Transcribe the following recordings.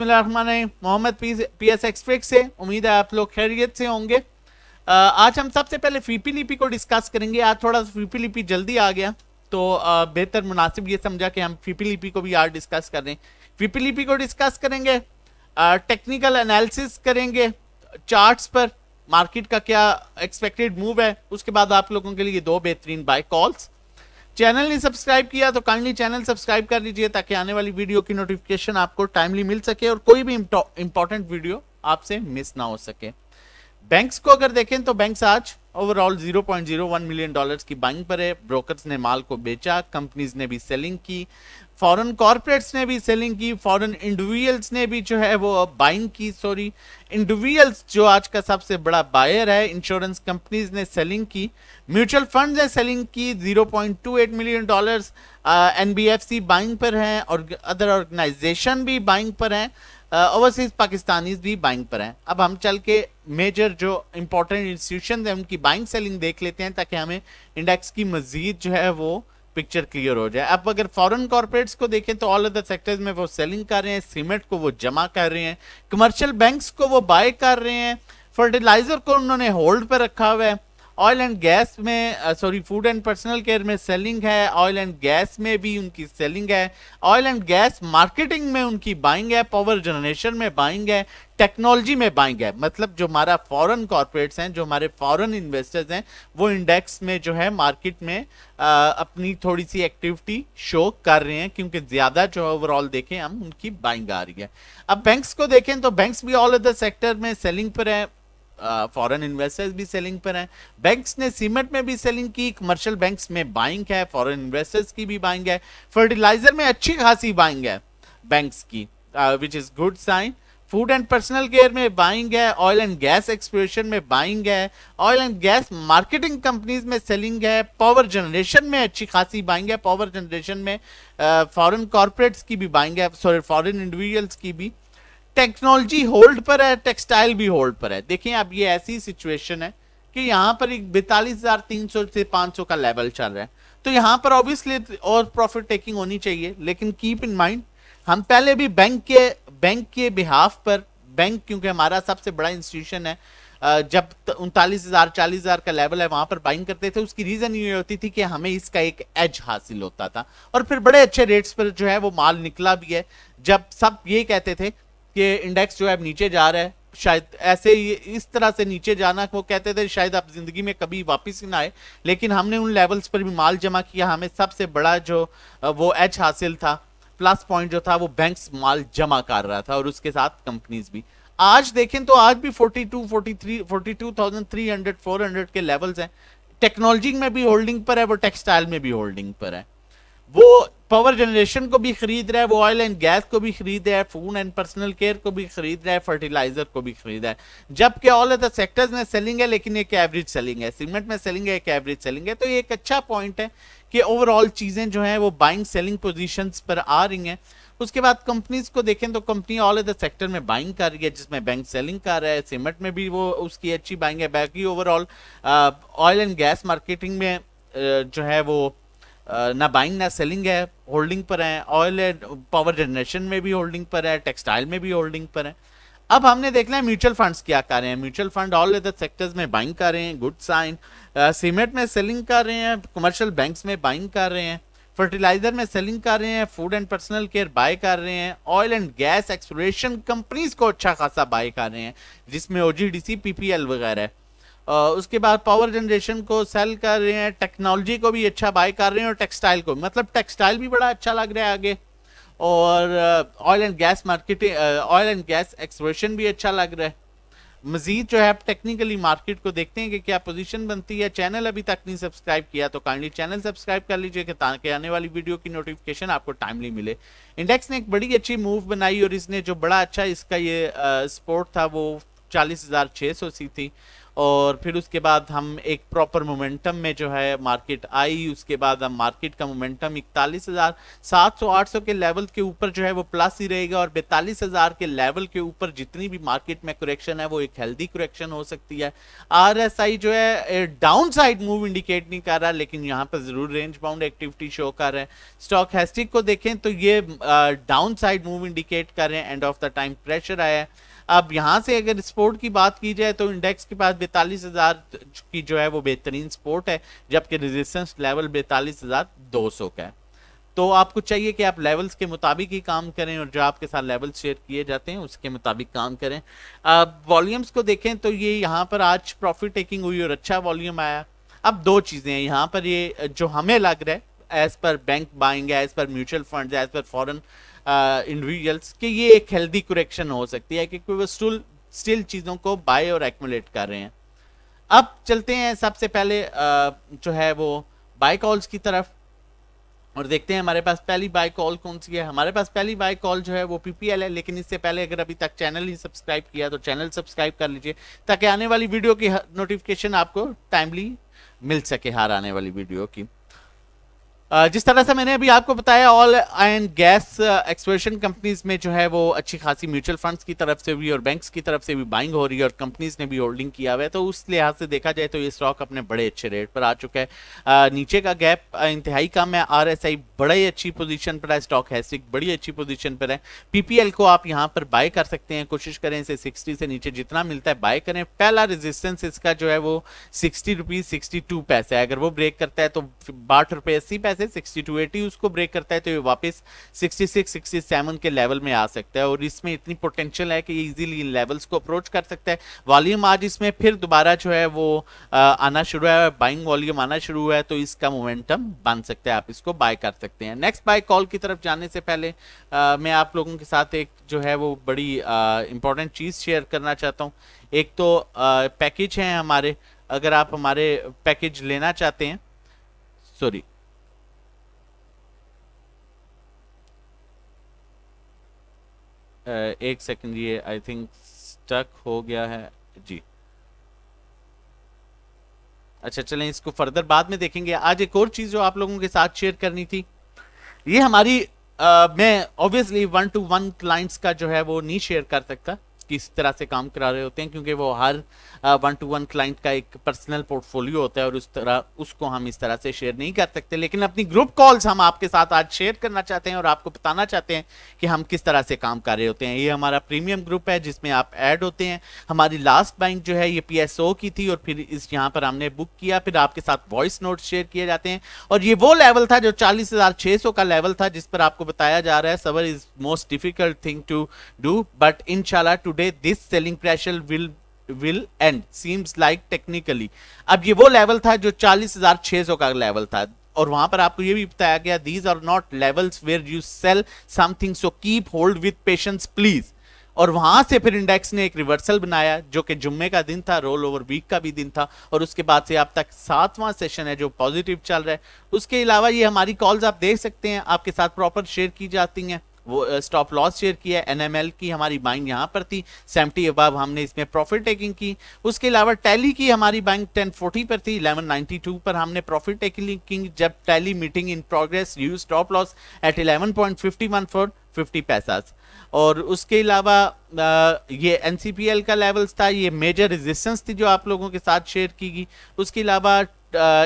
Mohammad PS एक्सट्रिक से। उम्मीद है आप लोग खैरियत से होंगे। आज हम सबसे पहले फीपीलीपी को डिस्कस करेंगे। आज थोड़ा सा फीपीलीपी जल्दी आ गया तो बेहतर मुनासिब ये समझा कि हम फीपीलीपी को भी आज डिस्कस कर रहे हैं। फीपीलीपी को डिस्कस करेंगे, टेक्निकल एनालिसिस करेंगे, चार्ट्स पर मार्केट का क्या एक्सपेक्टेड मूव है। उसके बाद आप लोगों के लिए दो बेहतरीन बाय कॉल्स। चैनल नहीं सब्सक्राइब किया तो काइंडली चैनल सब्सक्राइब कर लीजिए ताकि आने वाली वीडियो की नोटिफिकेशन आपको टाइमली मिल सके और कोई भी इंपॉर्टेंट वीडियो आपसे मिस ना हो सके। बैंक्स को अगर देखें तो बैंक्स आज ओवरऑल 0.01 मिलियन डॉलर्स की बाइंग पर है। ब्रोकर्स ने माल को बेचा, कंपनीज ने भी सेलिंग की, फॉरेन कॉर्पोरेट्स ने भी सेलिंग की, फॉरेन इंडिविजुअल्स ने भी जो है वो बाइंग की। सॉरी, इंडिविजुअल्स जो आज का सबसे बड़ा बायर है, इंश्योरेंस कंपनीज ने सेलिंग की, म्यूचुअल फंड्स ने सेलिंग की 0.28 मिलियन डॉलर्स। एनबीएफसी बाइंग पर हैं और अदर ऑर्गेनाइजेशन भी बाइंग पर हैं, ओवरसीज पाकिस्तानीज भी बाइंग पर हैं। अब हम चल के मेजर जो इंपॉर्टेंट इंस्टीट्यूशन है उनकी बाइंग सेलिंग देख लेते हैं ताकि हमें इंडेक्स की मजीद जो है वो पिक्चर क्लियर हो जाए। अब अगर फॉरेन कॉर्पोरेट्स को देखें तो ऑल अदर सेक्टर्स में वो सेलिंग कर रहे हैं, सीमेंट को वो जमा कर रहे हैं, कमर्शियल बैंक्स को वो बाय कर रहे हैं, फर्टिलाइजर को उन्होंने होल्ड पर रखा हुआ है। ऑयल एंड गैस में फूड एंड पर्सनल केयर में सेलिंग है, ऑयल एंड गैस में भी उनकी सेलिंग है, ऑयल एंड गैस मार्केटिंग में उनकी बाइंग है, पावर जनरेशन में बाइंग है, टेक्नोलॉजी में बाइंग है। मतलब जो हमारा फॉरेन कॉर्पोरेट्स हैं, जो हमारे फॉरेन इन्वेस्टर्स हैं, वो इंडेक्स में जो है मार्केट में अपनी थोड़ी सी एक्टिविटी शो कर रहे हैं क्योंकि ज्यादा जो ओवरऑल देखें हम उनकी बाइंग आ रही है। अब बैंक्स को देखें तो बैंक्स भी ऑल अदर सेक्टर में सेलिंग पर है, फॉरेन इन्वेस्टर्स भी सेलिंग पर हैं। बैंक्स ने सीमेंट में भी सेलिंग की, कमर्शियल बैंक्स में बाइंग है, फॉरेन इन्वेस्टर्स की भी बाइंग है, फर्टिलाइजर में अच्छी खासी बाइंग है बैंक्स की, which is good sign. Food and personal care में बाइंग है, ऑयल एंड गैस एक्सप्लोरेशन में बाइंग है, oil and gas marketing companies में सेलिंग है, पावर जनरेशन में अच्छी खासी बाइंग है, पावर जनरेशन में फॉरेन कॉर्पोरेट्स की भी बाइंग है, सॉरी फॉरेन इंडिविजुअल्स की भी। टेक्नोलॉजी होल्ड पर है, टेक्सटाइल भी होल्ड पर है। देखिए अब ये ऐसी सिचुएशन है कि यहाँ पर एक 42,300 से 500 का लेवल चल रहा है, तो यहाँ पर ऑब्वियसली और प्रॉफिट टेकिंग होनी चाहिए। लेकिन कीप इन माइंड हम पहले भी बैंक के बिहाफ पर, बैंक क्योंकि हमारा सबसे बड़ा इंस्टीट्यूशन है, जब 39,000 40,000 का लेवल है वहां पर बाइंग करते थे। उसकी रीजन ये होती थी कि हमें इसका एक एज हासिल होता था और फिर बड़े अच्छे रेट्स पर जो है वो माल निकला भी है। जब सब ये कहते थे कि इंडेक्स जो है नीचे जा रहा है, शायद ऐसे इस तरह से नीचे जाना, वो कहते थे शायद आप जिंदगी में कभी वापस ही ना आए, लेकिन हमने उन लेवल्स पर भी माल जमा किया। हमें सबसे बड़ा जो वो एज हासिल था, प्लस पॉइंट जो था, वो बैंक्स माल जमा कर रहा था और उसके साथ कंपनीज भी। आज देखें तो आज भी 42 43 42,300 400 के लेवल्स हैं। टेक्नोलॉजी में भी होल्डिंग पर है, वो टेक्सटाइल में भी होल्डिंग पर है, वो पावर जनरेशन को भी खरीद रहा है, वो ऑयल एंड गैस को भी खरीद रहा है, फूड एंड पर्सनल केयर को भी खरीद रहा है, फर्टिलाइजर को भी खरीद रहा है। जबकि ऑल अदर सेक्टर्स में सेलिंग है लेकिन एक एवरेज सेलिंग है, सीमेंट में सेलिंग है, एक एवरेज सेलिंग है। तो ये एक अच्छा पॉइंट है कि ओवरऑल चीजें जो है वो बाइंग सेलिंग पोजीशंस पर आ रही हैं। उसके बाद कंपनीज को देखें तो कंपनी ऑल अदर सेक्टर में बाइंग कर रही है, जिसमें बैंक सेलिंग कर रहा है, सीमेंट में भी वो उसकी अच्छी बाइंग है। बाकी overall oil and gas marketing में जो है वो ना बाइंग ना सेलिंग है, होल्डिंग पर है। ऑयल एंड पावर जनरेशन में भी होल्डिंग पर है, टेक्सटाइल में भी होल्डिंग पर है। अब हमने देखना है म्यूचुअल फंड्स क्या कर रहे हैं। Mutual fund all other sectors में बाइंग कर रहे हैं, गुड साइन। सीमेंट में सेलिंग कर रहे हैं, कमर्शियल बैंक्स में बाइंग कर रहे हैं, फर्टिलाइजर में सेलिंग कर रहे हैं, food and personal care buy कर रहे हैं, oil and gas exploration companies को अच्छा खासा बाय कर रहे हैं जिसमें ओजीडीसी पीपीएल वगैरह है। उसके बाद पावर जनरेशन को सेल कर रहे हैं, टेक्नोलॉजी को भी अच्छा बाय कर रहे हैं और टेक्सटाइल को, मतलब टेक्सटाइल भी बड़ा अच्छा लग रहा है आगे। और oil and gas marketing, oil and gas exploration भी अच्छा लग रहा है। मजीद जो है टेक्निकली मार्केट को देखते हैं कि क्या पोजीशन बनती है। चैनल अभी तक नहीं सब्सक्राइब किया तो काइंडली चैनल सब्सक्राइब कर लीजिए ताकि आने वाली वीडियो की नोटिफिकेशन आपको टाइमली मिले। इंडेक्स ने एक बड़ी अच्छी मूव बनाई और इसने जो बड़ा अच्छा इसका ये सपोर्ट था वो 40,600 सी थी और फिर उसके बाद हम एक प्रॉपर मोमेंटम में जो है मार्केट आई, उसके बाद हम मार्केट का मोमेंटम 41,700-800 के लेवल के ऊपर जो है वो प्लस ही रहेगा, और 42,000 के लेवल के ऊपर जितनी भी मार्केट में करेक्शन है वो एक हेल्दी करेक्शन हो सकती है। RSI जो है डाउन साइड मूव इंडिकेट नहीं कर रहा, लेकिन यहाँ पर जरूर रेंज बाउंड एक्टिविटी शो कर रहा है। स्टॉक हेस्टिक को देखें तो ये डाउन साइड मूव इंडिकेट कर रहे हैं, end of the time pressure आया है। अब यहाँ से अगर सपोर्ट की बात की जाए तो इंडेक्स के पास 42,000 की जो है वो बेहतरीन सपोर्ट है, जबकि रेजिस्टेंस लेवल 42,200 का है। तो आपको चाहिए कि आप लेवल्स के मुताबिक ही काम करें, और जो आपके साथ लेवल शेयर किए जाते हैं उसके मुताबिक काम करें। अब वॉल्यूम्स को देखें तो ये यहाँ पर आज प्रॉफिट टेकिंग हुई और अच्छा वॉल्यूम आया। अब दो चीज़ें हैं यहाँ पर, ये जो हमें लग रहा है as per bank buying, as per mutual fund, as per foreign individuals, कि ये एक हेल्दी करेक्शन हो सकती है, क्योंकि वो स्टिल चीज़ों को बाय और एक्मुलेट कर रहे हैं। अब चलते हैं सबसे पहले जो है वो बाय कॉल्स की तरफ, और देखते हैं हमारे पास पहली बाय कॉल कौन सी है। हमारे पास पहली बाय कॉल जो है वो PPL है, लेकिन इससे पहले अगर अभी तक चैनल ही सब्सक्राइब किया तो चैनल सब्सक्राइब कर लीजिए, ताकि आने वाली वीडियो की नोटिफिकेशन आपको टाइमली मिल सके, हर आने वाली वीडियो की। जिस तरह से मैंने अभी आपको बताया, oil and gas exploration companies में जो है वो अच्छी खासी म्यूचुअल फंड्स की तरफ से भी और बैंक्स की तरफ से भी बाइंग हो रही है, और कंपनीज ने भी होल्डिंग किया हुआ है। तो उस लिहाज से देखा जाए तो ये स्टॉक अपने बड़े अच्छे रेट पर आ चुका है। नीचे का गैप इंतहाई कम है, RSI बड़ी अच्छी पोजीशन पर है, स्टॉक हैस्टिक बड़ी अच्छी पोजीशन पर है। PPL को आप यहाँ पर बाय कर सकते हैं, कोशिश करें इसे 60 से नीचे जितना मिलता है बाय करें। पहला रेजिस्टेंस इसका जो है वो 60 रुपीज 62 पैसे है, अगर वो ब्रेक करता है तो 62 रुपये 80 पैसे, 6280 उसको ब्रेक करता है तो ये वापस 66 67 के लेवल में आ सकता है, और इसमें इतनी पोटेंशियल है कि ये इजीली इन लेवल्स को अप्रोच कर सकता है। वॉल्यूम आज इसमें फिर दोबारा जो है वो आना शुरू है, बाइंग वॉल्यूम आना शुरू है, तो इसका मोमेंटम बन सकता है, आप इसको बाय कर सकते हैं। नेक्स्ट बाय कॉल की तरफ जाने से पहले मैं आप लोगों के साथ एक जो है वो बड़ी इंपॉर्टेंट चीज़ शेयर करना चाहता हूँ। एक तो पैकेज है हमारे, अगर आप हमारे पैकेज लेना चाहते हैं, सॉरी एक सेकंड, ये आई थिंक स्टक हो गया है जी। अच्छा चलें, इसको फर्दर बाद में देखेंगे। आज एक और चीज़ जो आप लोगों के साथ शेयर करनी थी, ये हमारी मैं ऑब्वियसली 1-to-1 क्लाइंट्स का जो है वो नहीं शेयर कर सकता किस तरह से काम करा रहे होते हैं, क्योंकि वो हर 1-to-1 क्लाइंट का एक पर्सनल पोर्टफोलियो होता है, और उस तरह उसको हम इस तरह से शेयर नहीं कर सकते। लेकिन अपनी ग्रुप कॉल्स हम आपके साथ आज शेयर करना चाहते हैं और आपको बताना चाहते हैं कि हम किस तरह से काम कर रहे होते हैं। ये हमारा प्रीमियम ग्रुप है जिसमें आप ऐड होते हैं। हमारी लास्ट बाइंग जो है ये PSO की थी, और फिर इस यहाँ पर हमने बुक किया, फिर आपके साथ वॉइस नोट शेयर किए जाते हैं, और ये वो लेवल था जो 40,600 का लेवल था, जिस पर आपको बताया जा रहा है सबर is most difficult thing to do, but इंशाल्लाह today this selling pressure will end seems like technically. अब ये वो लेवल था जो 40,600 का लेवल था, और वहां पर आपको ये भी बताया गया these are not levels where you sell something, so keep hold with patience please. और वहां से फिर इंडेक्स ने एक रिवर्सल बनाया, जो कि जुम्मे का दिन था, रोल ओवर वीक का भी दिन था, और उसके बाद से अब तक 7वां सेशन है जो पॉजिटिव चल रहा है। उसके अलावा ये हमारी कॉल्स आप देख सकते हैं, आपके साथ प्रॉपर शेयर की जाती हैं। वो स्टॉप लॉस शेयर किया, NML की हमारी बाइंग यहाँ पर थी 70 अबव, हमने इसमें प्रॉफिट टेकिंग की। उसके अलावा टैली की हमारी बाइंग 1040 पर थी, 1192 पर हमने प्रॉफिट टेकिंग की, जब tally meeting in progress use stop loss at 11.51 for 50 पैसा। और उसके अलावा ये NCPL का लेवल्स था, ये मेजर रेजिस्टेंस थी जो आप लोगों के साथ शेयर की गई। उसके अलावा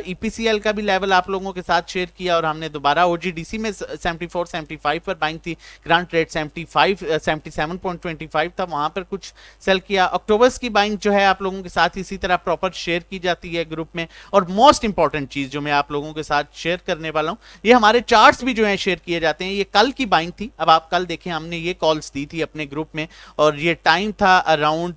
EPCL का भी लेवल आप लोगों के साथ शेयर किया, और हमने दोबारा OGDC में 74 75 पर बाइंग थी, ग्रांट रेट 77.25 था, वहां पर कुछ सेल किया। अक्टूबर्स की बाइंग जो है आप लोगों के साथ इसी तरह प्रॉपर शेयर की जाती है ग्रुप में। और मोस्ट इंपॉर्टेंट चीज जो मैं आप लोगों के साथ शेयर करने वाला हूं, ये हमारे चार्ट्स भी जो है शेयर किए जाते हैं। ये कल की बाइंग थी, अब आप कल देखें, हमने ये कॉल्स दी थी अपने ग्रुप में, और ये टाइम था अराउंड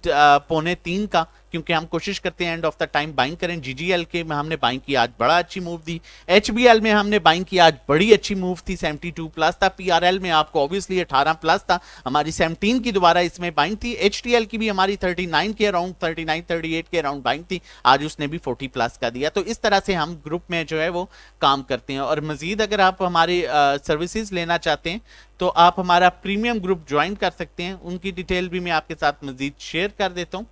2:45 का, क्योंकि हम कोशिश करते हैं end of the time buying करें। GGL के में हमने बाइंग की, आज बड़ा अच्छी मूव दी। HBL में हमने बाइंग की, आज बड़ी अच्छी मूव थी, 72 प्लस था। PRL में आपको ऑब्वियसली 18 प्लस था, हमारी 17 की दोबारा इसमें बाइंग थी। HTL की भी हमारी 39 के अराउंड 39 38 के अराउंड बाइंग थी, आज उसने भी 40 प्लस का दिया। तो इस तरह से हम ग्रुप में जो है वो काम करते हैं। और मजीद अगर आप हमारी सर्विसेज लेना चाहते हैं तो आप हमारा प्रीमियम ग्रुप ज्वाइन कर सकते हैं, उनकी डिटेल भी मैं आपके साथ मजीद शेयर कर देता हूँ।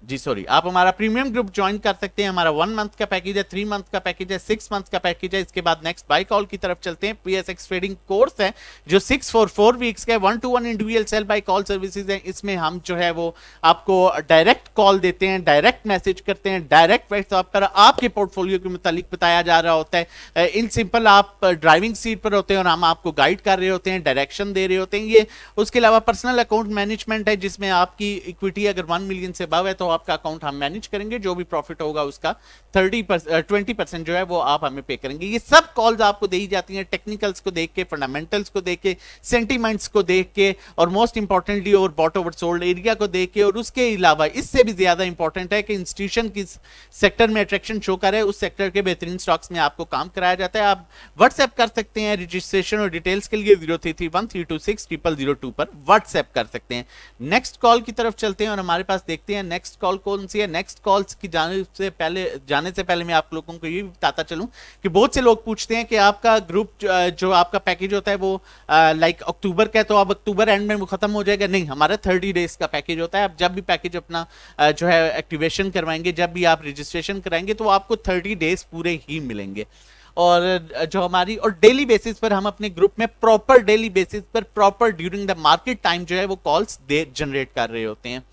जी सॉरी, आप हमारा प्रीमियम ग्रुप ज्वाइन कर सकते हैं। हमारा 1 मंथ का पैकेज है, 3 मंथ का पैकेज है, 6 मंथ का पैकेज है। इसके बाद नेक्स्ट बाय कॉल की तरफ चलते हैं। PSX ट्रेडिंग कोर्स है जो 6 for 4 वीक्स का 1-to-1 individual sell buy call services है। इसमें हम जो है वो आपको डायरेक्ट कॉल देते हैं, डायरेक्ट मैसेज करते हैं, डायरेक्ट व्हाट्सएप पर आपके पोर्टफोलियो के मुतालिक बताया जा रहा होता है। इन सिंपल आप ड्राइविंग सीट पर होते हैं और हम आपको गाइड कर रहे होते हैं, डायरेक्शन दे रहे होते हैं। ये उसके अलावा पर्सनल अकाउंट मैनेजमेंट है जिसमें आपकी इक्विटी अगर 1 मिलियन से अबव है तो आपका अकाउंट हम मैनेज करेंगे। जो भी प्रॉफिट होगा उसका 20% जो है वो आप हमें पे करेंगे। ये सब कॉल्स आपको दी जाती हैं टेक्निकल्स को देख के, फंडामेंटल्स को देख के, सेंटीमेंट्स को देख के और most importantly overbought oversold area को देख के। और उसके अलावा इससे भी ज्यादा इंपॉर्टेंट है कि इंस्टीट्यूशन किस सेक्टर में अट्रैक्शन शो करे, उस सेक्टर के बेहतरीन स्टॉक्स में आपको काम कराया जाता है। आप व्हाट्सएप कर सकते हैं रजिस्ट्रेशन और डिटेल्स के लिए 0331326002 पर व्हाट्सएप कर सकते हैं। नेक्स्ट कॉल की तरफ चलते हैं और हमारे पास देखते हैं नेक्स्ट कॉल कौन सी है। नेक्स्ट कॉल्स की जाने से पहले मैं आप लोगों को ये बताता चलूं कि बहुत से लोग पूछते हैं कि आपका ग्रुप जो आपका पैकेज होता है वो लाइक अक्टूबर का है तो अब अक्टूबर एंड में वो खत्म हो जाएगा। नहीं, हमारा 30 डेज का पैकेज होता है। आप जब भी पैकेज अपना जो है एक्टिवेशन करवाएंगे, जब भी आप रजिस्ट्रेशन कराएंगे तो आपको 30 डेज पूरे ही मिलेंगे। और जो हमारी और डेली बेसिस पर हम अपने ग्रुप में प्रॉपर डेली बेसिस पर proper during the market time जो है वो कॉल्स जनरेट कर रहे होते हैं।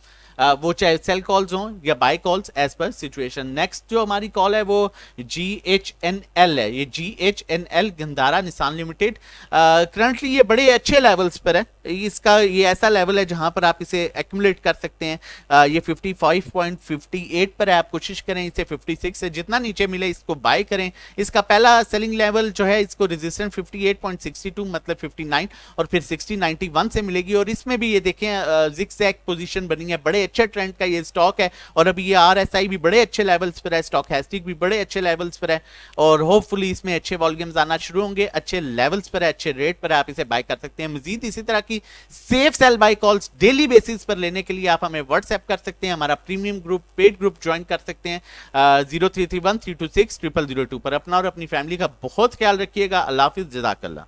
वो चाहे सेल कॉल्स हों या buy calls as per situation. Next जो हमारी कॉल है वो GHNL है। ये GHNL Gandhara Nissan limited currently ये बड़े अच्छे लेवल्स पर है। इसका ये ऐसा लेवल है जहां पर आप इसे एक्यूमुलेट कर सकते हैं। ये 55.58 पर है। आप कोशिश करें इसे 56 से जितना नीचे मिले इसको बाय करें। इसका पहला सेलिंग लेवल जो है इसको रेजिस्टेंस 58.62 मतलब 59 और फिर 6091 से मिलेगी। और इसमें भी ये देखें जिगजैग पोजीशन बनी है। बड़े अच्छे ट्रेंड का ये स्टॉक है और अभी ये RSI भी बड़े अच्छे लेवल्स पर है, स्टॉक हैस्टिक भी बड़े अच्छे लेवल्स पर है और होपफुली इसमें अच्छे वॉल्यूम्स आना शुरू होंगे। अच्छे लेवल्स पर है, अच्छे रेट पर है, आप इसे बाय कर सकते हैं। मजीद इसी तरह की safe sell buy calls daily basis पर लेने के लिए आप हमें व्हाट्सएप कर सकते हैं। हमारा premium group paid group join कर सकते हैं 0331326002 पर। अपना और अपनी फैमिली का बहुत ख्याल रखिएगा। अल्लाह हाफिज, जज़ाकल्लाह।